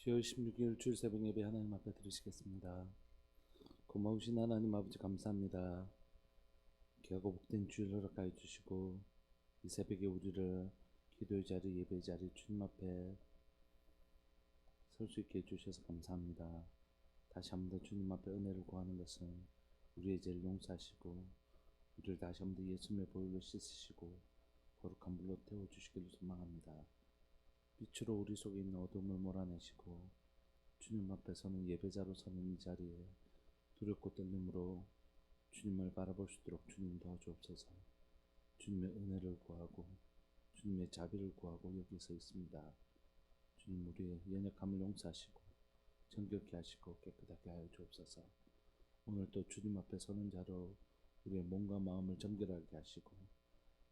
10월 16일 주일 새벽 예배 하나님 앞에 드리시겠습니다. 고마우신 하나님 아버지 감사합니다. 귀하고 복된 주일 허락하여 주시고 이 새벽에 우리를 기도의 자리, 예배의 자리 주님 앞에 설 수 있게 해주셔서 감사합니다. 다시 한번 더 주님 앞에 은혜를 구하는 것은 우리의 죄를 용서하시고 우리를 다시 한번 더 예수님의 보혈로 씻으시고 거룩한 물로 태워주시기를 소망합니다. 빛으로 우리 속에 있는 어둠을 몰아내시고 주님 앞에서는 예배자로 서는 이 자리에 두렵고 떨림으로 주님을 바라볼 수 있도록 주님 도와주옵소서. 주님의 은혜를 구하고 주님의 자비를 구하고 여기 서 있습니다. 주님 우리의 연약함을 용서하시고 정결케 하시고 깨끗하게 하여 주옵소서. 오늘 또 주님 앞에 서는 자로 우리의 몸과 마음을 정결하게 하시고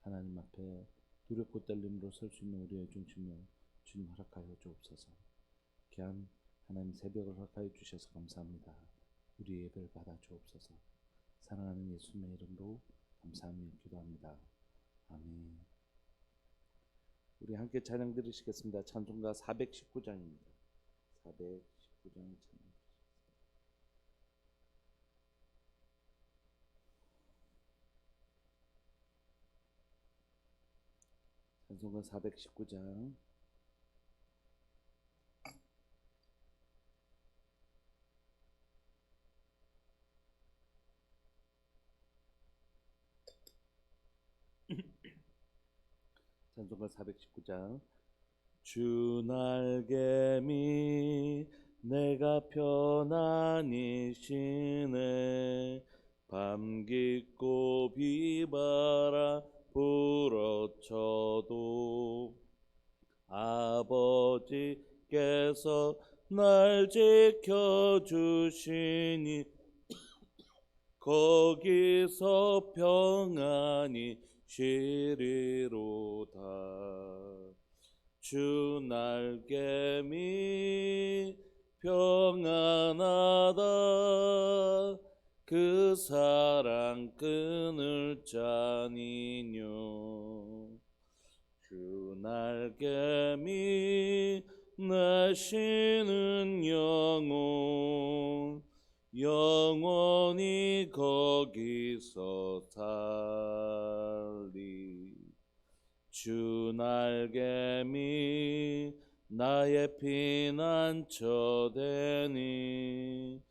하나님 앞에 두렵고 떨림으로 설 수 있는 우리의 중심을 주님 허락하여 주옵소서. 귀한 하나님 새벽을 허락하여 주셔서 감사합니다. 우리 예배를 받아 주옵소서. 사랑하는 예수님의 이름으로 감사하며 기도합니다. 아멘. 우리 함께 찬양 들으시겠습니다. 찬송가 419장입니다. 419장 찬양. 찬송가 419장. 찬송가 419장. 주 날개미 내가 편안히 쉬네. 밤 깊고 비바람 불어쳐도 아버지께서 날 지켜주시니 거기서 평안히 쉬리로다. 주 날개미 평안하다. 그 사랑 끊을 자니뇨. 주 날개미 내 쉬는 영혼 영원히 거기서 살리. 주 날개미 나의 피난처 되니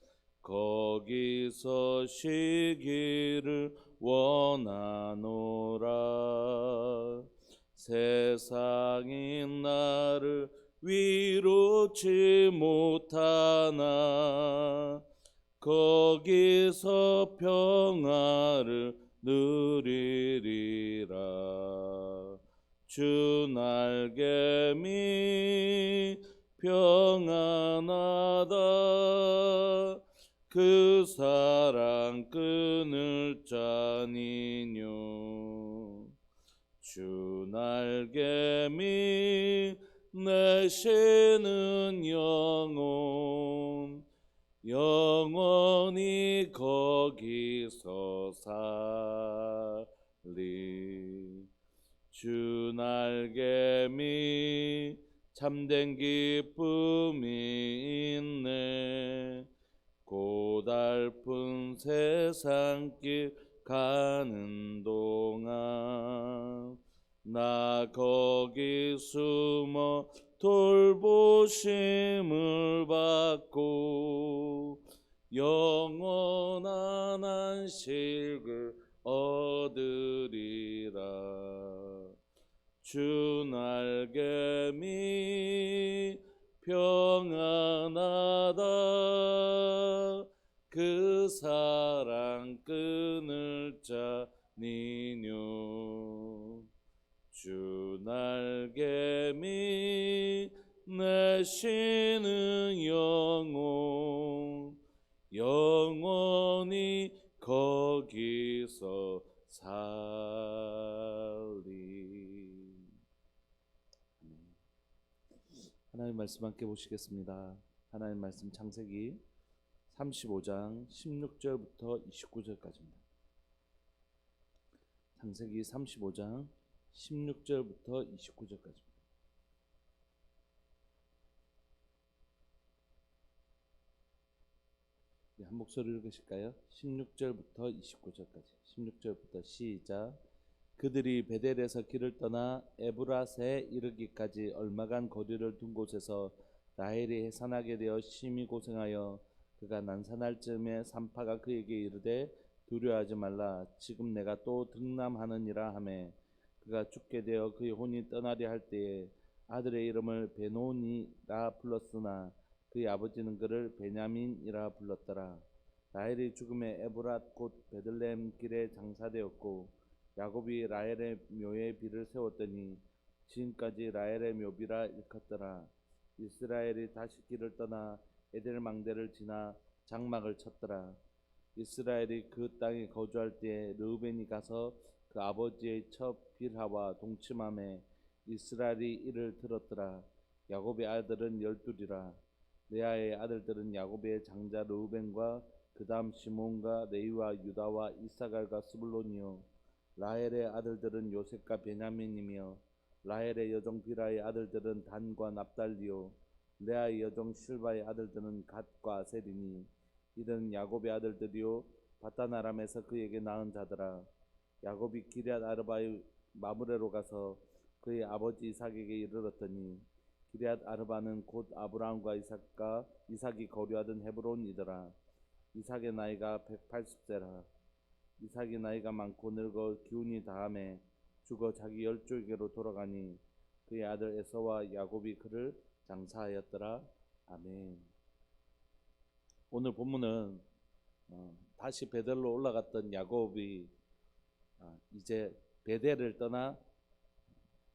거기서 쉬기를 원하노라. 세상이 나를 위로치 못하나 거기서 평화를 누리리라. 주 날개미 평안하다. 그 사랑 끊을 자니뇨. 주 날개미 내 쉬는 영혼 영원히 거기서 살리. 주 날개미 참된 기쁨이 있네. 고달픈 세상길 가는 동안 나 거기 숨어 돌보심을 받고 영원한 안식을 얻으리라. 주 날개미 평안하다. 그 사랑 끊을 자니뇨. 주 날개미 내 쉬는 영혼 영원히 거기서 살리. 하나님 말씀 함께 보시겠습니다. 하나님 말씀 창세기 35장 16절부터 29절까지입니다. 창세기 35장 16절부터 29절까지입니다. 한 목소리 읽으실까요? 16절부터 29절까지. 16절부터 시작. 그들이 베델에서 길을 떠나 에브라스에 이르기까지 얼마간 거리를 둔 곳에서 라헬이 해산하게 되어 심히 고생하여 그가 난산할 즈음에 산파가 그에게 이르되 두려워하지 말라. 지금 내가 또 등남하느니라 하매 그가 죽게 되어 그의 혼이 떠나려 할 때에 아들의 이름을 베노니라 불렀으나 그의 아버지는 그를 베냐민이라 불렀더라. 라헬의 죽음에 에브랏 곧 베들레헴 길에 장사되었고 야곱이 라헬의 묘에 비를 세웠더니 지금까지 라헬의 묘비라 일컫더라. 이스라엘이 다시 길을 떠나 에델 망대를 지나 장막을 쳤더라. 이스라엘이 그 땅에 거주할 때에 르우벤이 가서 그 아버지의 첫 빌하와 동침함에 이스라엘이 이를 들었더라. 야곱의 아들은 12이라. 레아의 아들들은 야곱의 장자 르우벤과 그 다음 시몬과 레위와 유다와 이사갈과 스불론이요. 라헬의 아들들은 요셉과 베냐민이며 라헬의 여종 비라의 아들들은 단과 납달리요. 레아의 여종 실바의 아들들은 갓과 아셀이니 이들은 야곱의 아들들이요 바다나람에서 그에게 낳은 자더라. 야곱이 기럇 아르바의 마므레로 가서 그의 아버지 이삭에게 이르렀더니 기럇 아르바는 곧 아브라함과 이삭이 거류하던 헤브론이더라. 이삭의 나이가 180세라. 이삭이 나이가 많고 늙어 기운이 다함에 죽어 자기 열조에게로 돌아가니 그의 아들 에서와 야곱이 그를 장사하였더라. 아멘. 오늘 본문은 다시 베델로 올라갔던 야곱이 이제 베델을 떠나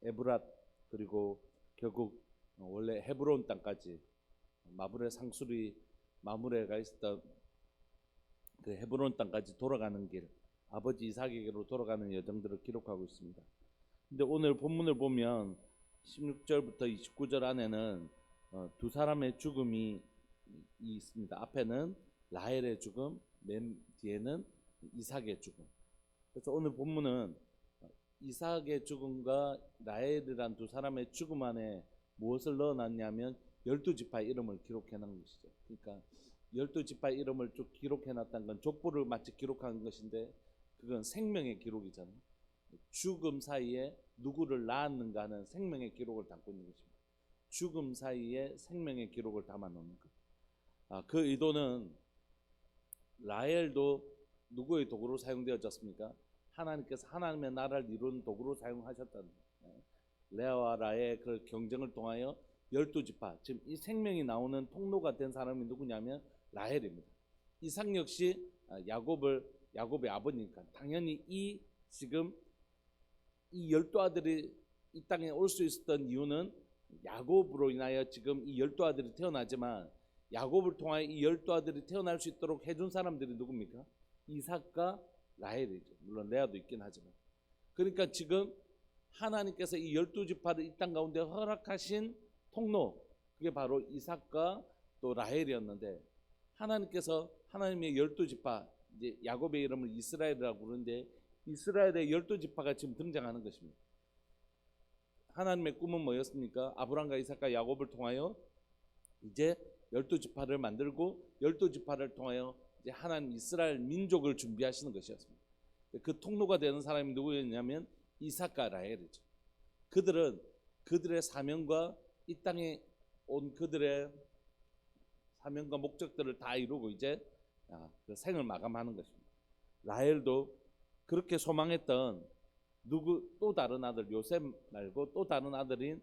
에브랏 그리고 결국 원래 헤브론 땅까지 마므레 상술이 마므레가 있었던 그 헤브론 땅까지 돌아가는 길, 아버지 이삭에게로 돌아가는 여정들을 기록하고 있습니다. 근데 오늘 본문을 보면 16절부터 29절 안에는 두 사람의 죽음이 있습니다. 앞에는 라헬의 죽음, 맨 뒤에는 이삭의 죽음. 그래서 오늘 본문은 이삭의 죽음과 라헬이란 두 사람의 죽음 안에 무엇을 넣어놨냐면 12지파의 이름을 기록해놓은 것이죠. 그러니까 12지파의 이름을 쭉 기록해놨다는 건 족보를 마치 기록한 것인데 그건 생명의 기록이잖아요. 죽음 사이에 누구를 낳았는가 하는 생명의 기록을 담고 있는 것입니다. 죽음 사이에 생명의 기록을 담아놓는 것. 그 의도는 라헬도 누구의 도구로 사용되어졌습니까? 하나님께서 하나님의 나라를 이루는 도구로 사용하셨다는 거예요. 레아와 라헬의 그 경쟁을 통하여 12지파, 지금 이 생명이 나오는 통로가 된 사람이 누구냐면 라헬입니다. 이삭 역시 야곱의 아버니까 당연히 지금 이 12아들이 이 땅에 올 수 있었던 이유는 야곱으로 인하여 지금 이 12아들이 태어나지만 야곱을 통하여 이 12아들이 태어날 수 있도록 해준 사람들이 누굽니까? 이삭과 라헬이죠. 물론 레아도 있긴 하지만. 그러니까 지금 하나님께서 이 12지파를 이 땅 가운데 허락하신 통로, 그게 바로 이삭과 또 라헬이었는데 하나님께서 하나님의 12지파, 이제 야곱의 이름을 이스라엘이라고 부르는데 이스라엘의 12지파가 지금 등장하는 것입니다. 하나님의 꿈은 뭐였습니까? 아브라함과 이삭과 야곱을 통하여 이제 12지파를 만들고 12지파를 통하여 이제 하나님 이스라엘 민족을 준비하시는 것이었습니다. 그 통로가 되는 사람이 누구였냐면 이삭과 라헬이죠. 그들은 그들의 사명과 이 땅에 온 그들의 사명과 목적들을 다 이루고 이제 그 생을 마감하는 것입니다. 라헬도 그렇게 소망했던 또 다른 아들 요셉 말고 또 다른 아들인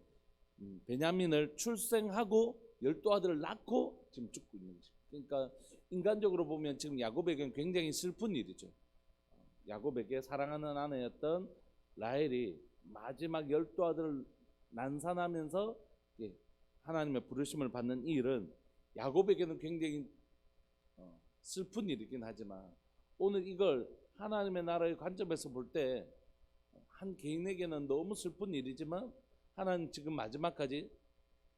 베냐민을 출생하고 12아들을 낳고 지금 죽고 있는 것입니다. 그러니까 인간적으로 보면 지금 야곱에게는 굉장히 슬픈 일이죠. 야곱에게 사랑하는 아내였던 라헬이 마지막 12아들을 난산하면서 하나님의 부르심을 받는 이 일은 야곱에게는 굉장히 슬픈 일이긴 하지만 오늘 이걸 하나님의 나라의 관점에서 볼 때 한 개인에게는 너무 슬픈 일이지만 하나님 지금 마지막까지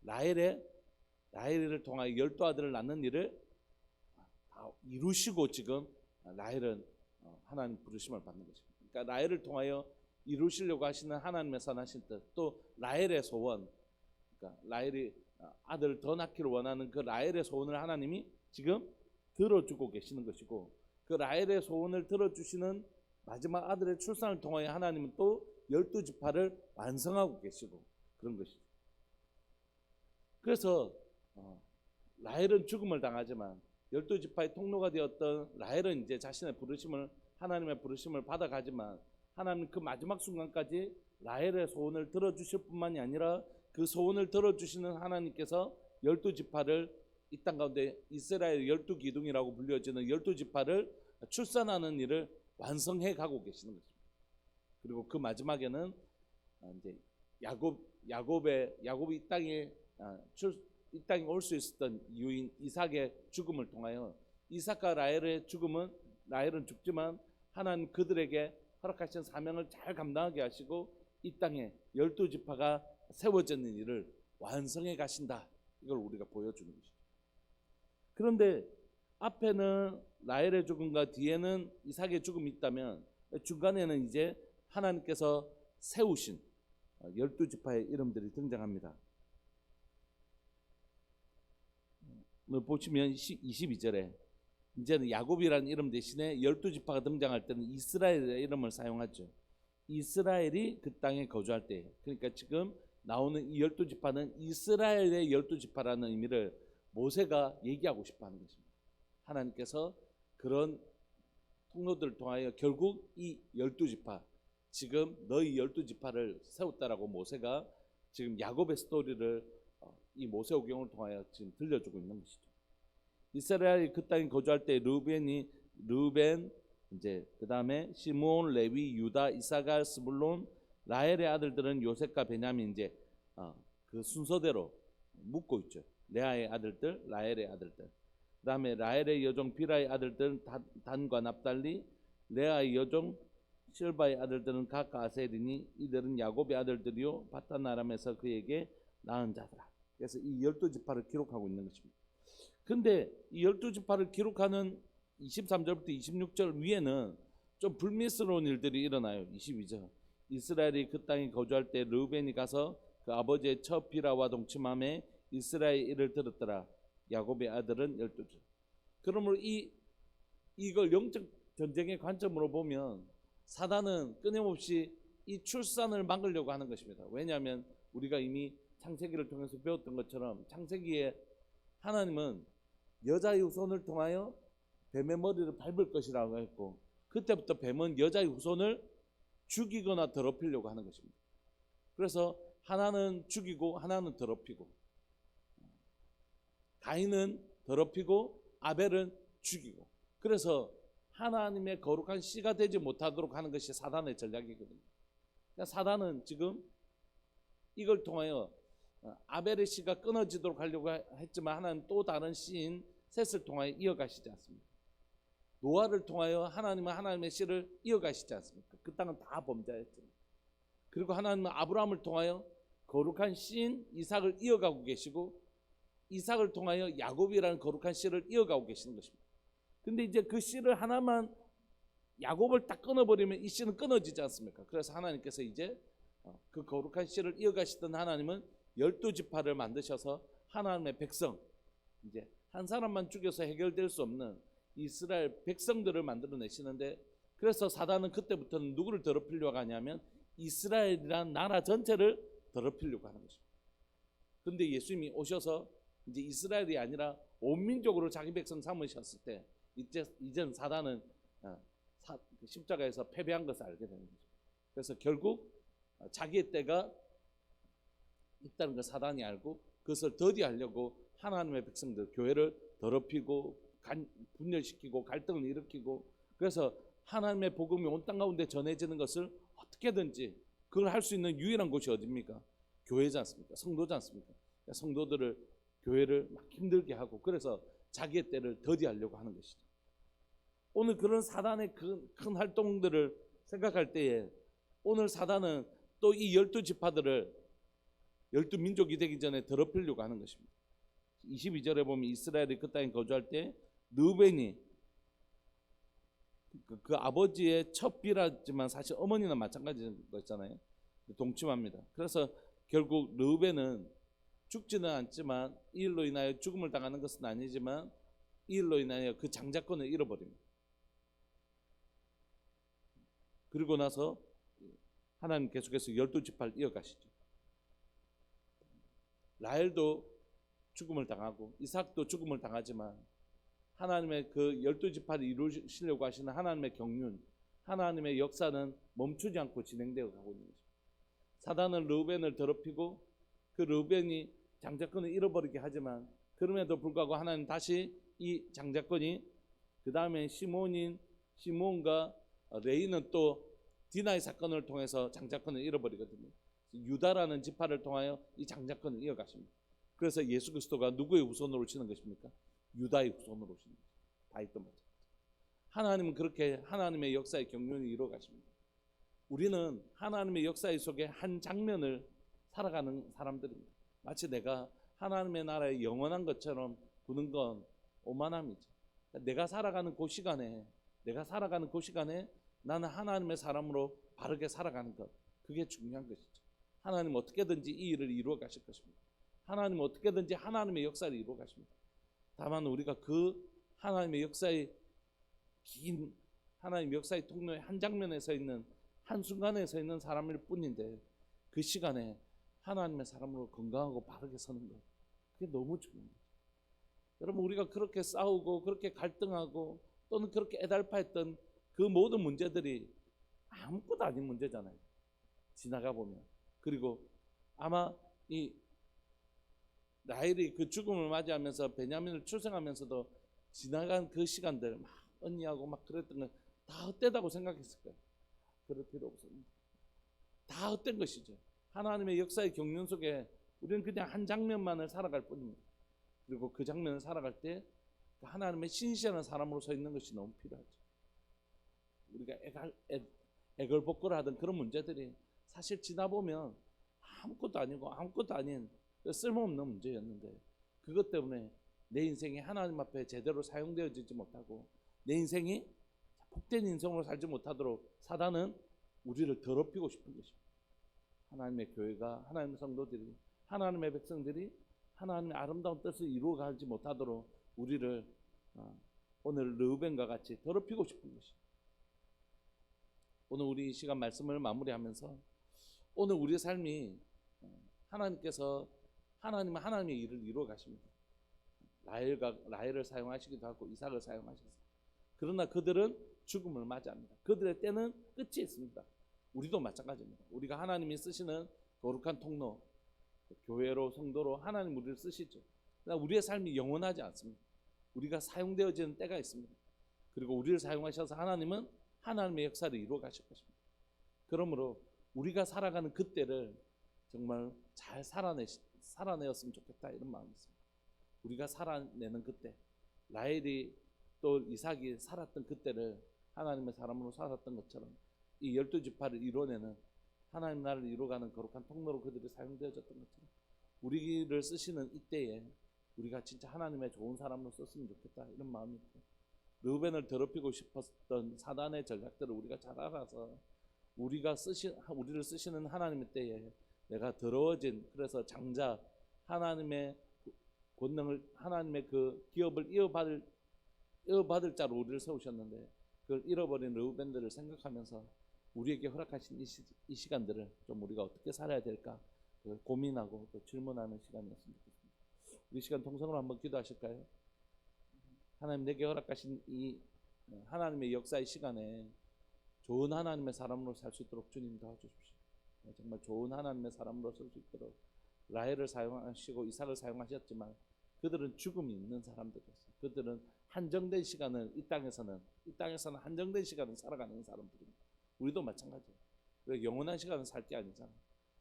라헬을 통하여 12아들을 낳는 일을 다 이루시고 지금 라헬은 하나님 부르심을 받는 것입니다. 그러니까 라헬을 통하여 이루시려고 하시는 하나님의 선하신 뜻, 또 라헬의 소원, 그러니까 라헬이 아들을 더 낳기를 원하는 그 라헬의 소원을 하나님이 지금 들어주고 계시는 것이고, 그 라헬의 소원을 들어주시는 마지막 아들의 출산을 통하여 하나님은 또 12지파를 완성하고 계시고 그런 것이죠. 그래서 라헬은 죽음을 당하지만 12지파의 통로가 되었던 라헬은 이제 자신의 부르심을, 하나님의 부르심을 받아가지만 하나님은 그 마지막 순간까지 라헬의 소원을 들어주실 뿐만이 아니라 그 소원을 들어주시는 하나님께서 12지파를 이 땅 가운데 이스라엘 12기둥이라고 불려지는 12지파를 출산하는 일을 완성해 가고 계시는 것입니다. 그리고 그 마지막에는 이제 야곱이 이 땅에 올 수 있었던 이유인 이삭의 죽음을 통하여, 이삭과 라헬의 죽음은, 라헬은 죽지만 하나님 그들에게 허락하신 사명을 잘 감당하게 하시고 이 땅에 12지파가 세워지는 일을 완성해 가신다. 이걸 우리가 보여주는 것이죠. 그런데 앞에는 라헬의 죽음과 뒤에는 이삭의 죽음이 있다면 중간에는 이제 하나님께서 세우신 12지파의 이름들이 등장합니다. 보시면 22절에 이제는 야곱이라는 이름 대신에 12지파가 등장할 때는 이스라엘의 이름을 사용하죠. 이스라엘이 그 땅에 거주할 때, 그러니까 지금 나오는 이 12지파는 이스라엘의 12지파라는 의미를 모세가 얘기하고 싶어하는 것입니다. 하나님께서 그런 통로들을 통하여 결국 이 12지파, 지금 너희 12지파를 세웠다라고 모세가 지금 야곱의 스토리를 이 모세오경을 통하여 지금 들려주고 있는 것이죠. 이스라엘이 그 땅에 거주할 때 르우벤, 이제 그 다음에 시므온, 레위, 유다, 이사갈, 스불론, 라헬의 아들들은 요셉과 베냐민, 이제 그 순서대로 묻고 있죠. 레아의 아들들, 라헬의 아들들. 그 다음에 라헬의 여종 비라의 아들들은 단과 납달리, 레아의 여종 실바의 아들들은 각각 아셀이니 이들은 야곱의 아들들이요 바탄 아람에서 그에게 낳은 자들아. 그래서 이 12지파를 기록하고 있는 것입니다. 근데 이 12지파를 기록하는 23절부터 26절 위에는 좀 불미스러운 일들이 일어나요. 22절. 이스라엘이 그 땅에 거주할 때 르우벤이 가서 그 아버지의 첫 비라와 동침함에 이스라엘의 일을 들었더라. 야곱의 아들은 12줄. 그러므로 이걸 영적 전쟁의 관점으로 보면 사단은 끊임없이 이 출산을 막으려고 하는 것입니다. 왜냐하면 우리가 이미 창세기를 통해서 배웠던 것처럼 창세기에 하나님은 여자의 후손을 통하여 뱀의 머리를 밟을 것이라고 했고, 그때부터 뱀은 여자의 후손을 죽이거나 더럽히려고 하는 것입니다. 그래서 하나는 죽이고 하나는 더럽히고, 가인은 더럽히고 아벨은 죽이고, 그래서 하나님의 거룩한 씨가 되지 못하도록 하는 것이 사단의 전략이거든요. 그러니까 사단은 지금 이걸 통하여 아벨의 씨가 끊어지도록 하려고 했지만 하나님 또 다른 씨인 셋을 통하여 이어가시지 않습니까? 노아를 통하여 하나님은 하나님의 씨를 이어가시지 않습니까? 그 땅은 다 범죄했죠. 그리고 하나님은 아브라함을 통하여 거룩한 씨인 이삭을 이어가고 계시고, 이삭을 통하여 야곱이라는 거룩한 씨를 이어가고 계시는 것입니다. 근데 이제 그 씨를 하나만, 야곱을 딱 끊어버리면 이 씨는 끊어지지 않습니까? 그래서 하나님께서 이제 그 거룩한 씨를 이어가시던 하나님은 12지파를 만드셔서 하나님의 백성, 이제 한 사람만 죽여서 해결될 수 없는 이스라엘 백성들을 만들어내시는데, 그래서 사단은 그때부터는 누구를 더럽히려고 하냐면 이스라엘이란 나라 전체를 더럽히려고 하는 것입니다. 그런데 예수님이 오셔서 이제 이스라엘이 아니라 온 민족으로 자기 백성 삼으셨을 때 이제는 사단은 십자가에서 패배한 것을 알게 되는 거죠. 그래서 결국 자기의 때가 있다는 걸 사단이 알고 그것을 더디하려고 하나님의 백성들, 교회를 더럽히고 분열시키고 갈등을 일으키고, 그래서 하나님의 복음이 온 땅 가운데 전해지는 것을 어떻게든지 그걸 할 수 있는 유일한 곳이 어디입니까? 교회지 않습니까? 성도지 않습니까? 성도들을, 교회를 막 힘들게 하고, 그래서 자기의 때를 더디하려고 하는 것이죠. 오늘 그런 사단의 큰 활동들을 생각할 때에 오늘 사단은 또 이 12지파들을 12민족이 되기 전에 더럽히려고 하는 것입니다. 22절에 보면 이스라엘이 그 땅에 거주할 때 르우벤이 그 아버지의 첫 비라지만 사실 어머니는 마찬가지인 거잖아요. 동침합니다. 그래서 결국 르우벤은 죽지는 않지만 이 일로 인하여 죽음을 당하는 것은 아니지만 이 일로 인하여 그 장자권을 잃어버립니다. 그리고 나서 하나님 계속해서 12지파를 이어가시죠. 라헬도 죽음을 당하고 이삭도 죽음을 당하지만 하나님의 그 12지파를 이루시려고 하시는 하나님의 경륜, 하나님의 역사는 멈추지 않고 진행되어 가고 있는 것입니다. 사단은 르우벤을 더럽히고 그 르우벤이 장자권을 잃어버리게 하지만 그럼에도 불구하고 하나님 다시 이 장자권이, 그 다음에 시몬과 레이는 또 디나의 사건을 통해서 장자권을 잃어버리거든요. 유다라는 지파를 통하여 이 장자권을 이어가십니다. 그래서 예수 그리스도가 누구의 후손으로 오시는 것입니까? 유다의 후손으로 오시는 것입니다. 다윗도 마찬가지. 하나님은 그렇게 하나님의 역사의 경륜을 이루어 가십니다. 우리는 하나님의 역사 속에 한 장면을 살아가는 사람들입니다. 마치 내가 하나님의 나라에 영원한 것처럼 보는 건 오만함이죠. 내가 살아가는 그 시간에 나는 하나님의 사람으로 바르게 살아가는 것, 그게 중요한 것이죠. 하나님 어떻게든지 이 일을 이루어 가실 것입니다. 하나님 어떻게든지 하나님의 역사를 이루어 가십니다. 다만 우리가 그 하나님의 역사의 긴 하나님 역사의 통로의 한 장면에 서 있는, 한 순간에 서 있는 사람일 뿐인데 그 시간에 하나님의 사람으로 건강하고 바르게 서는 것, 그게 너무 중요합니다. 여러분, 우리가 그렇게 싸우고 그렇게 갈등하고 또는 그렇게 애달파했던 그 모든 문제들이 아무것도 아닌 문제잖아요, 지나가 보면. 그리고 아마 이 라헬이 그 죽음을 맞이하면서 베냐민을 출생하면서도 지나간 그 시간들 막 언니하고 막 그랬던 건 다 헛되다고 생각했을 거예요. 그럴 필요 없습니다. 다 헛된 것이죠. 하나님의 역사의 경륜 속에 우리는 그냥 한 장면만을 살아갈 뿐입니다. 그리고 그 장면을 살아갈 때 하나님의 신실한 사람으로 서 있는 것이 너무 필요하죠. 우리가 애걸복걸 하던 그런 문제들이 사실 지나보면 아무것도 아니고 아무것도 아닌 쓸모없는 문제였는데, 그것 때문에 내 인생이 하나님 앞에 제대로 사용되어지지 못하고 내 인생이 복된 인생으로 살지 못하도록 사단은 우리를 더럽히고 싶은 것입니다. 하나님의 교회가, 하나님의 성도들이, 하나님의 백성들이 하나님의 아름다운 뜻을 이루어가지 못하도록 우리를 오늘 르우벤과 같이 더럽히고 싶은 것입니다. 오늘 우리 이 시간 말씀을 마무리하면서 오늘 우리의 삶이 하나님께서 하나님은 하나님의 일을 이루어 가십니다. 라헬을 사용하시기도 하고 이삭을 사용하셨어요. 그러나 그들은 죽음을 맞이합니다. 그들의 때는 끝이 있습니다. 우리도 마찬가지입니다. 우리가 하나님이 쓰시는 거룩한 통로, 교회로, 성도로 하나님 우리를 쓰시죠. 그러나 우리의 삶이 영원하지 않습니다. 우리가 사용되어지는 때가 있습니다. 그리고 우리를 사용하셔서 하나님은 하나님의 역사를 이루어 가실 것입니다. 그러므로 우리가 살아가는 그 때를 정말 잘 살아내었으면 좋겠다, 이런 마음이 있습니다. 우리가 살아내는 그때, 라헬이 또 이삭이 살았던 그때를 하나님의 사람으로 살았던 것처럼 이 12지파를 이뤄내는, 하나님 나라를 이루어가는 거룩한 통로로 그들이 사용되어졌던 것처럼 우리를 쓰시는 이때에 우리가 진짜 하나님의 좋은 사람으로 썼으면 좋겠다, 이런 마음이 있고, 르우벤을 더럽히고 싶었던 사단의 전략들을 우리가 잘 알아서 우리를 쓰시는 하나님의 때에 내가 더러워진, 그래서 장자, 하나님의 권능을, 하나님의 그 기업을 이어받을 자로 우리를 세우셨는데 그걸 잃어버린 르우벤들을 생각하면서 우리에게 허락하신 이 시간들을 좀 우리가 어떻게 살아야 될까 고민하고 또 질문하는 시간이었으면 좋겠습니다. 우리 시간 통성으로 한번 기도하실까요? 하나님, 내게 허락하신 이 하나님의 역사의 시간에 좋은 하나님의 사람으로 살 수 있도록 주님 도와주십시오. 정말 좋은 하나님의 사람으로 살 수 있도록. 라헬을 사용하시고 이삭을 사용하셨지만 그들은 죽음이 있는 사람들이었어요. 그들은 한정된 시간을 이 땅에서는 한정된 시간을 살아가는 사람들입니다. 우리도 마찬가지예요. 우리가 영원한 시간을 살 게 아니잖아.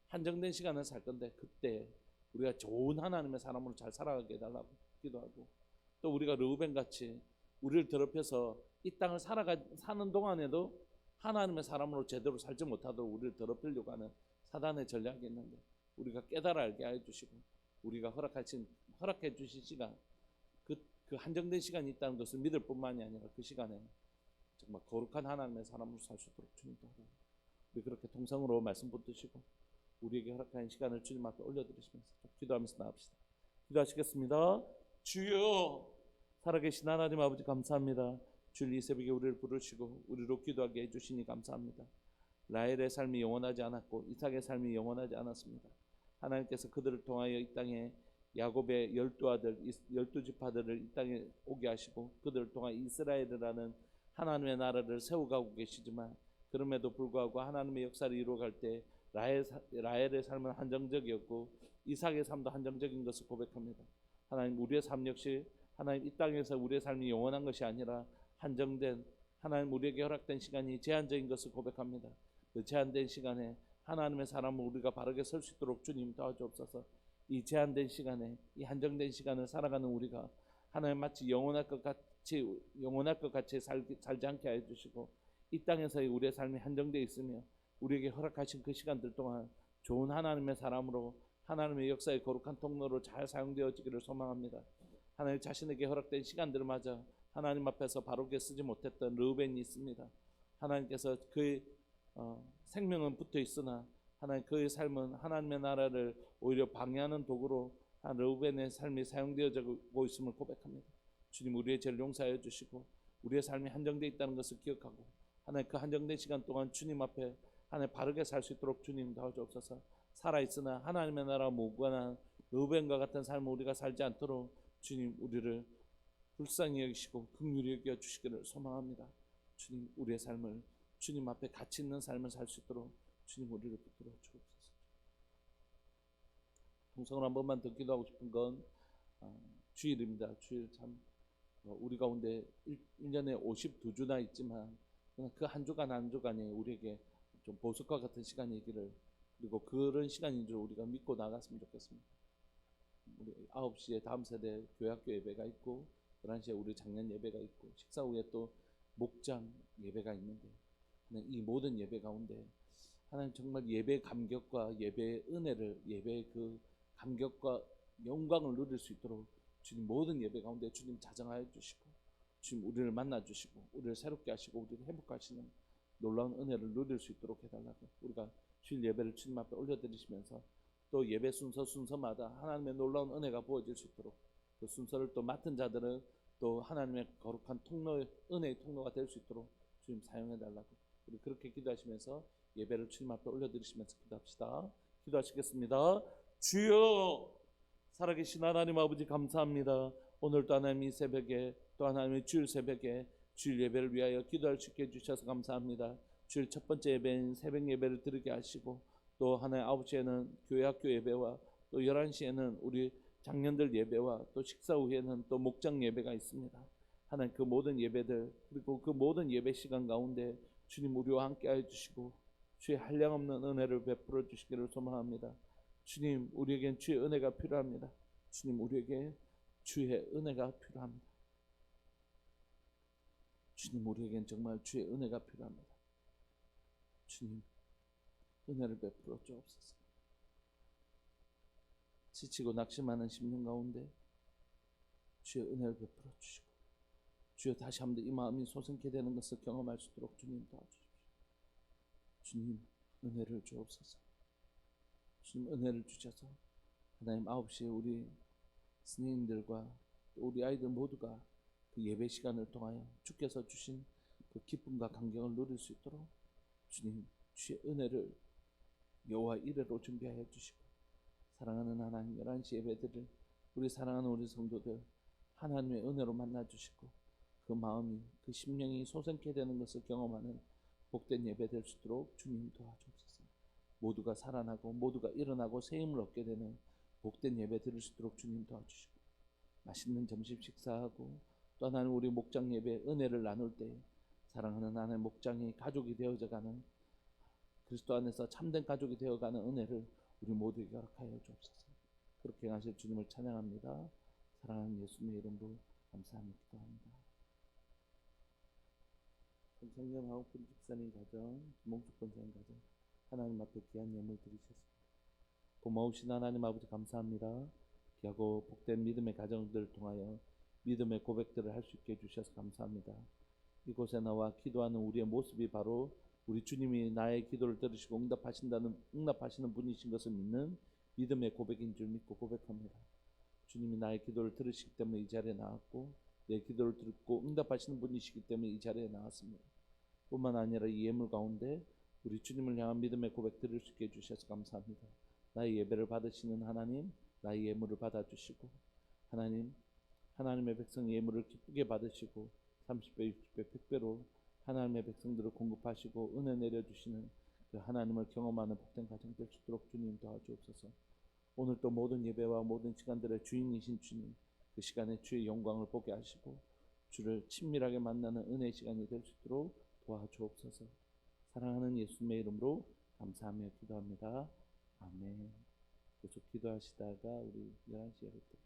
한정된 시간을 살 건데 그때 우리가 좋은 하나님의 사람으로 잘 살아가게 해달라고 기도하고, 또 우리가 르우벤같이 우리를 더럽혀서 이 땅을 사는 동안에도 하나님의 사람으로 제대로 살지 못하도록 우리를 더럽히려고 하는 사단의 전략이 있는데 우리가 깨달아 알게 해주시고, 우리가 허락해 주신 시간, 그 한정된 시간이 있다는 것을 믿을 뿐만이 아니라 그 시간에 정말 거룩한 하나님의 사람으로 살 수 있도록 주님 도와주시고, 우리 그렇게 통성으로 말씀 붙드시고 우리에게 허락한 시간을 주님 앞에 올려드리시면서 기도하면서 나갑시다. 기도하시겠습니다. 주여, 살아계신 하나님 아버지 감사합니다. 주일 이 새벽에 우리를 부르시고 우리로 기도하게 해주시니 감사합니다. 라헬의 삶이 영원하지 않았고 이삭의 삶이 영원하지 않았습니다. 하나님께서 그들을 통하여 이 땅에 야곱의 12아들, 12지파들을 이 땅에 오게 하시고 그들을 통하여 이스라엘이라는 하나님의 나라를 세워가고 계시지만 그럼에도 불구하고 하나님의 역사를 이루어갈 때 라헬의 삶은 한정적이었고 이삭의 삶도 한정적인 것을 고백합니다. 하나님, 우리의 삶 역시 하나님 이 땅에서 우리의 삶이 영원한 것이 아니라 한정된, 하나님 우리에게 허락된 시간이 제한적인 것을 고백합니다. 그 제한된 시간에 하나님의 사람을 우리가 바르게 설 수 있도록 주님 도와주옵소서. 이 제한된 시간에, 이 한정된 시간을 살아가는 우리가 하나님 마치 영원할 것 같이 살지 않게 해 주시고 이 땅에서의 우리의 삶이 한정되어 있으며 우리에게 허락하신 그 시간들 동안 좋은 하나님의 사람으로 하나님의 역사의 거룩한 통로로 잘 사용되어지기를 소망합니다. 하나님 자신에게 허락된 시간들마저 하나님 앞에서 바르게 쓰지 못했던 르우벤이 있습니다. 하나님께서 그의 생명은 붙어 있으나 하나님 그의 삶은 하나님의 나라를 오히려 방해하는 도구로 르우벤의 삶이 사용되어지고 있음을 고백합니다. 주님, 우리의 죄를 용서하여 주시고 우리의 삶이 한정되어 있다는 것을 기억하고 하나님 그 한정된 시간 동안 주님 앞에 하나님 바르게 살 수 있도록 주님 도와주옵소서. 살아있으나 하나님의 나라와 무관한 르우벤과 같은 삶을 우리가 살지 않도록 주님 우리를 불쌍히 여기시고 긍휼히 여겨 주시기를 소망합니다. 주님, 우리의 삶을 주님 앞에 가치 있는 삶을 살 수 있도록 주님 우리를 붙들어 주옵소서. 동성을 한 번만 더 기도하고 싶은 건 주일입니다. 주일 참 우리 가운데 1년에 52주나 있지만 그 한 주간 한 주간에 우리에게 좀 보석과 같은 시간이기를, 그리고 그런 시간인 줄 우리가 믿고 나갔으면 좋겠습니다. 우리 9시에 다음 세대 교회학교 예배가 있고 11시에 우리 작년 예배가 있고 식사 후에 또 목장 예배가 있는데 이 모든 예배 가운데 하나님 정말 예배의 감격과 예배의 은혜를, 예배의 그 감격과 영광을 누릴 수 있도록 주님 모든 예배 가운데 주님 자정하여 주시고 주님 우리를 만나 주시고 우리를 새롭게 하시고 우리를 회복하시는 놀라운 은혜를 누릴 수 있도록 해달라고 우리가 주일 예배를 주님 앞에 올려드리시면서 또 예배 순서마다 하나님의 놀라운 은혜가 부어질 수 있도록 그 순서를 또 맡은 자들은 또 하나님의 거룩한 통로, 은혜의 통로가 될 수 있도록 주님 사용해달라고 우리 그렇게 기도하시면서 예배를 주님 앞에 올려드리시면서 기도합시다. 기도하시겠습니다. 주여, 살아계신 하나님 아버지 감사합니다. 오늘도 하나님 이 새벽에 또 하나님의 주일 새벽에 주일 예배를 위하여 기도할 수 있게 해주셔서 감사합니다. 주일 첫 번째 예배인 새벽 예배를 드리게 하시고 또 하나의 9시에는 교회 학교 예배와 또 11시에는 우리 장년들 예배와 또 식사 후에는 또 목장 예배가 있습니다. 하나님 그 모든 예배들 그리고 그 모든 예배 시간 가운데 주님 우리와 함께 해주시고 주의 한량없는 은혜를 베풀어 주시기를 소망합니다. 주님, 우리에겐 주의 은혜가 필요합니다. 주님, 우리에게 주의 은혜가 필요합니다. 주님, 우리에겐 정말 주의 은혜가 필요합니다. 주님, 은혜를 베풀어 주옵소서. 지치고 낙심하는 심령 가운데 주의 은혜를 베풀어 주시고 주여 다시 한번 이 마음이 소생케 되는 것을 경험할 수 있도록 주님 도와주십시오. 주님, 은혜를 주옵소서. 주님, 은혜를 주셔서 하나님 9시에 우리 스님들과 우리 아이들 모두가 그 예배 시간을 통하여 주께서 주신 그 기쁨과 감격을 누릴 수 있도록 주님, 주의 은혜를 여호와 이레로 준비하여 주시고 사랑하는 하나님 11시 예배들을 우리 사랑하는 우리 성도들 하나님의 은혜로 만나 주시고 그 마음이 그 심령이 소생케 되는 것을 경험하는 복된 예배 될 수 있도록 주님 도와주옵소서. 모두가 살아나고 모두가 일어나고 새 힘을 얻게 되는 복된 예배 드릴 수 있도록 주님 도와주시고 맛있는 점심 식사하고 또 하나님 우리 목장 예배 은혜를 나눌 때 사랑하는 하나님 목장이 가족이 되어져가는 그리스도 안에서 참된 가족이 되어가는 은혜를 우리 모두에게 허락하여 주옵소서. 그렇게 하실 주님을 찬양합니다. 사랑하는 예수님의 이름으로 감사하며 기도합니다. 성령 하옥분 집사님 가정, 김홍숙 권사님 가정 하나님 앞에 귀한 예물 드리셨습니다. 고마우신 하나님 아버지 감사합니다. 귀하고 복된 믿음의 가정들을 통하여 믿음의 고백들을 할 수 있게 해주셔서 감사합니다. 이곳에 나와 기도하는 우리의 모습이 바로 우리 주님이 나의 기도를 들으시고 응답하시는 분이신 것을 믿는 믿음의 고백인 줄 믿고 고백합니다. 주님이 나의 기도를 들으시기 때문에 이 자리에 나왔고 내 기도를 듣고 응답하시는 분이시기 때문에 이 자리에 나왔습니다. 뿐만 아니라 이 예물 가운데 우리 주님을 향한 믿음의 고백 드릴 수 있게 해주셔서 감사합니다. 나의 예배를 받으시는 하나님, 나의 예물을 받아주시고 하나님, 하나님의 백성 예물을 기쁘게 받으시고 30배, 60배, 100배로 하나님의 백성들을 공급하시고 은혜 내려주시는 그 하나님을 경험하는 복된 가정 될 수 있도록 주님 도와주옵소서. 오늘 또 모든 예배와 모든 시간들의 주인이신 주님, 그 시간에 주의 영광을 보게 하시고 주를 친밀하게 만나는 은혜의 시간이 될 수 있도록 도와주옵소서. 사랑하는 예수님의 이름으로 감사하며 기도합니다. 아멘. 계속 기도하시다가 우리 11시에 뵙도록